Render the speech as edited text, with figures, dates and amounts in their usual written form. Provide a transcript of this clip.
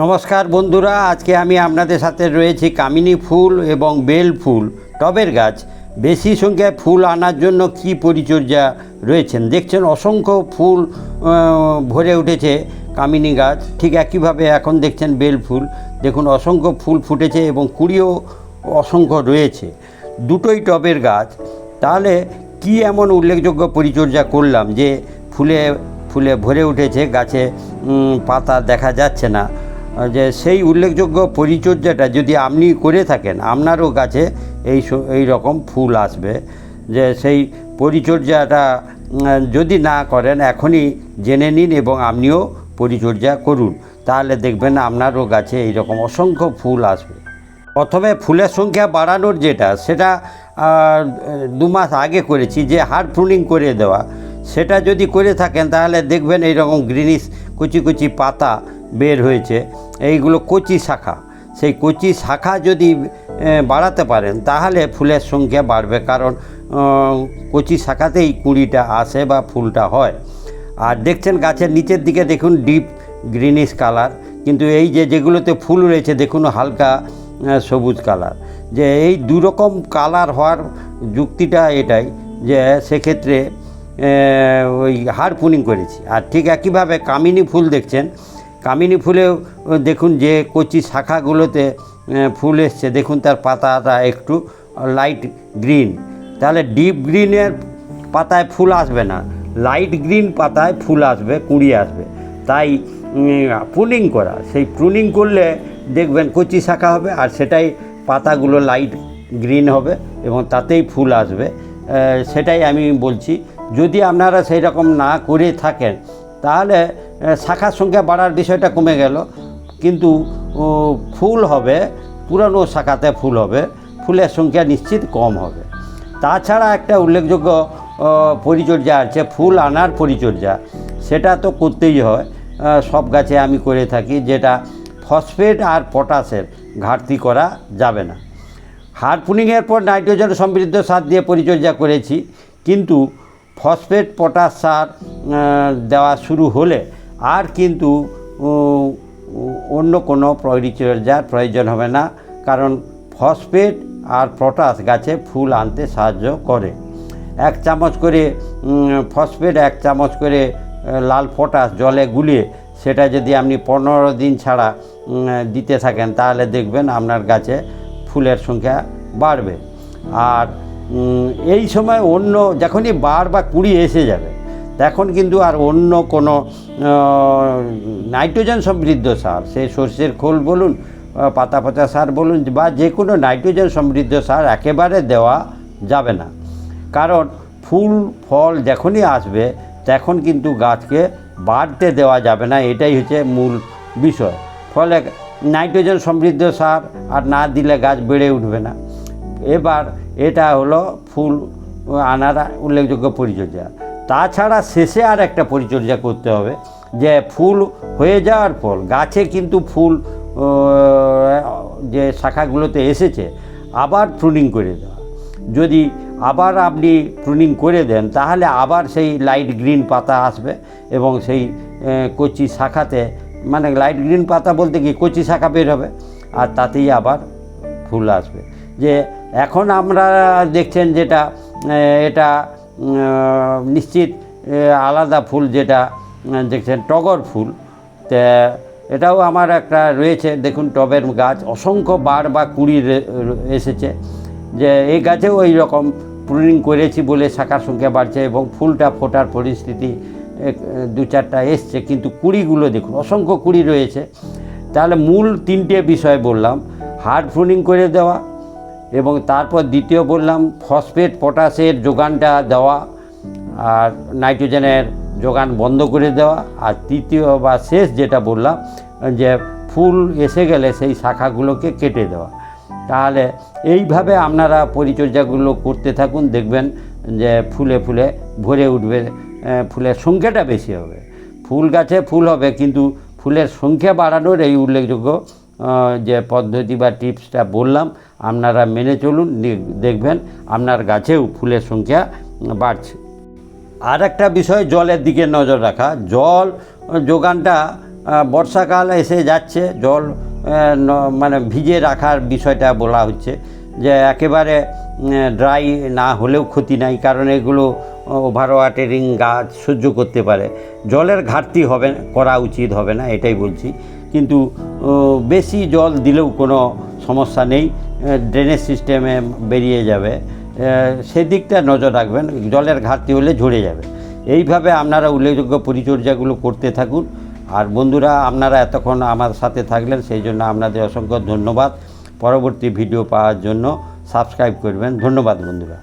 নমস্কার বন্ধুরা, আজকে আমি আপনাদের সাথে রয়েছি কামিনী ফুল এবং বেল ফুল টবের গাছ বেশি সংখ্যায় ফুল আনার জন্য কি পরিচর্যা রয়েছেন দেখছেন। অসংখ্য ফুল ভরে উঠেছে কামিনী গাছ, ঠিক একইভাবে এখন দেখছেন বেল ফুল। দেখুন অসংখ্য ফুল ফুটেছে এবং কুড়িও অসংখ্য রয়েছে, দুটোই টবের গাছ। তাহলে কি এমন উল্লেখযোগ্য পরিচর্যা করলাম যে ফুলে ফুলে ভরে উঠেছে, গাছে পাতা দেখা যাচ্ছে না, যে সেই উল্লেখযোগ্য পরিচর্যাটা যদি আপনি করে থাকেন আপনারও গাছে এই রকম ফুল আসবে। যে সেই পরিচর্যাটা যদি না করেন এখনই জেনে নিন এবং আপনিও পরিচর্যা করুন, তাহলে দেখবেন আপনারও গাছে এই রকম অসংখ্য ফুল আসবে। প্রথমে ফুলের সংখ্যা বাড়ানোর সেটা 2 মাস আগে করেছি, যে হার্ড প্রুনিং করে দেওয়া, সেটা যদি করে থাকেন তাহলে দেখবেন এই রকম গ্রিনিশ কুচি কুচি পাতা বের হয়েছে। এইগুলো কচি শাখা, সেই কচি শাখা যদি বাড়াতে পারেন তাহলে ফুলের সংখ্যা বাড়বে, কারণ কচি শাখাতেই কুঁড়িটা আসে বা ফুলটা হয়। আর দেখছেন গাছের নিচের দিকে দেখুন ডিপ গ্রিনিশ কালার, কিন্তু এই যেগুলোতে ফুল রয়েছে দেখুন হালকা সবুজ কালার। যে এই দুরকম কালার হওয়ার যুক্তিটা এটাই যে সেক্ষেত্রে ওই হাড় পুনিং করেছি। আর ঠিক একইভাবে কামিনী ফুল দেখছেন, কামিনী ফুলেও দেখুন যে কচি শাখাগুলোতে ফুল এসছে, দেখুন তার পাতাটা একটু লাইট গ্রিন। তাহলে ডিপ গ্রিনের পাতায় ফুল আসবে না, লাইট গ্রিন পাতায় ফুল আসবে, কুঁড়ি আসবে। তাই প্রুনিং করা, সেই প্রুনিং করলে দেখবেন কচি শাখা হবে আর সেটাই পাতাগুলো লাইট গ্রিন হবে এবং তাতেই ফুল আসবে। সেটাই আমি বলছি। যদি আপনারা সেই রকম না করে থাকেন তাহলে শাখার সংখ্যা বাড়ার বিষয়টা কমে গেল, কিন্তু ফুল হবে, পুরানো শাখাতে ফুল হবে, ফুলের সংখ্যা নিশ্চিত কম হবে। তাছাড়া একটা উল্লেখযোগ্য পরিচর্যা আছে ফুল আনার পরিচর্যা, সেটা তো করতেই হয়, সব গাছে আমি করে থাকি, যেটা ফসফেট আর পটাশের ঘাটতি করা যাবে না। হার্ড প্রুনিংয়ের পর নাইট্রোজেন সমৃদ্ধ সার দিয়ে পরিচর্যা করেছি, কিন্তু ফসফেট পটাশ সার দেওয়া শুরু হলে আর কিন্তু অন্য কোনো পরিচর্যার প্রয়োজন হবে না, কারণ ফসফেট আর পটাশ গাছে ফুল আনতে সাহায্য করে। 1 চামচ করে ফসফেট, 1 চামচ করে লাল পটাশ জলে গুলিয়ে সেটা যদি আপনি 15 দিন ছাড়া দিতে থাকেন তাহলে দেখবেন আপনার গাছে ফুলের সংখ্যা বাড়বে। আর এই সময় অন্য যখনই বার বা কুঁড়ি এসে যাবে তখন কিন্তু আর অন্য কোনো নাইট্রোজেন সমৃদ্ধ সার, সেই সর্ষের খোল বলুন, পাতা পচা সার বলুন, বা যে কোনো নাইট্রোজেন সমৃদ্ধ সার একেবারে দেওয়া যাবে না। কারণ ফুল ফল যখনই আসবে তখন কিন্তু গাছকে বাড়তে দেওয়া যাবে না, এটাই হচ্ছে মূল বিষয়। ফলে নাইট্রোজেন সমৃদ্ধ সার আর না দিলে গাছ বেড়ে উঠবে না। এবার এটা হলো ফুল আনার উল্লেখযোগ্য পরিচর্যা। তাছাড়া শেষে আর একটা পরিচর্যা করতে হবে, যে ফুল হয়ে যাওয়ার পর গাছে কিন্তু ফুল যে শাখাগুলোতে এসেছে আবার প্রুনিং করে দেওয়া। যদি আবার আপনি প্রুনিং করে দেন তাহলে আবার সেই লাইট গ্রিন পাতা আসবে এবং সেই কচি শাখাতে, মানে লাইট গ্রিন পাতা বলতে কি কচি শাখা বের হবে আর তাতেই আবার ফুল আসবে। যে এখন আমরা দেখছেন যেটা এটা নিশ্চিত আলাদা ফুল, যেটা দেখছেন টগর ফুল, তা এটাও আমার একটা রয়েছে। দেখুন টবের গাছ অসংখ্য বার বা কুঁড়ি এসেছে, যে এই গাছেও ওই রকম প্রুনিং করেছি বলে শাখার সংখ্যা বাড়ছে এবং ফুলটা ফোটার পরিস্থিতি 2-4টা এসছে, কিন্তু কুঁড়িগুলো দেখুন অসংখ্য কুঁড়ি রয়েছে। তাহলে মূল 3টে বিষয় বললাম, হার্ড প্রুনিং করে দেওয়া, এবং তারপর দ্বিতীয় বললাম ফসফেট পটাশের যোগানটা দেওয়া আর নাইট্রোজেনের যোগান বন্ধ করে দেওয়া, আর তৃতীয় বা শেষ যেটা বললাম যে ফুল এসে গেলে সেই শাখাগুলোকে কেটে দেওয়া। তাহলে এইভাবে আপনারা পরিচর্যাগুলো করতে থাকুন, দেখবেন যে ফুলে ফুলে ভরে উঠবে, ফুলের সংখ্যাটা বেশি হবে। ফুল গাছে ফুল হবে, কিন্তু ফুলের সংখ্যা বাড়ানোর এই উল্লেখযোগ্য যে পদ্ধতি বা টিপসটা বললাম আপনারা মেনে চলুন, দেখবেন আপনার গাছেও ফুলের সংখ্যা বাড়ছে। আর একটা বিষয় জলের দিকে নজর রাখা, জল যোগানটা বর্ষাকাল এসে যাচ্ছে, জল মানে ভিজে রাখার বিষয়টা বলা হচ্ছে, যে একেবারে ড্রাই না হলেও ক্ষতি নাই, কারণ এগুলো ওভার ওয়াটারিং গাছ সহ্য করতে পারে। জলের ঘাটতি করা উচিত হবে না, এটাই বলছি। কিন্তু বেশি জল দিলেও কোনো সমস্যা নেই, ড্রেনেজ সিস্টেমে বেরিয়ে যাবে, সেদিকটা নজর রাখবেন। জলের ঘাটতি হলে ঝরে যাবে। এইভাবে আপনারা উল্লেখযোগ্য পরিচর্যাগুলো করতে থাকুন। আর বন্ধুরা, আপনারা এতক্ষণ আমার সাথে থাকলেন, সেই জন্য আপনাদের অসংখ্য ধন্যবাদ। পরবর্তী ভিডিও পাওয়ার জন্য সাবস্ক্রাইব করবেন। ধন্যবাদ বন্ধুরা।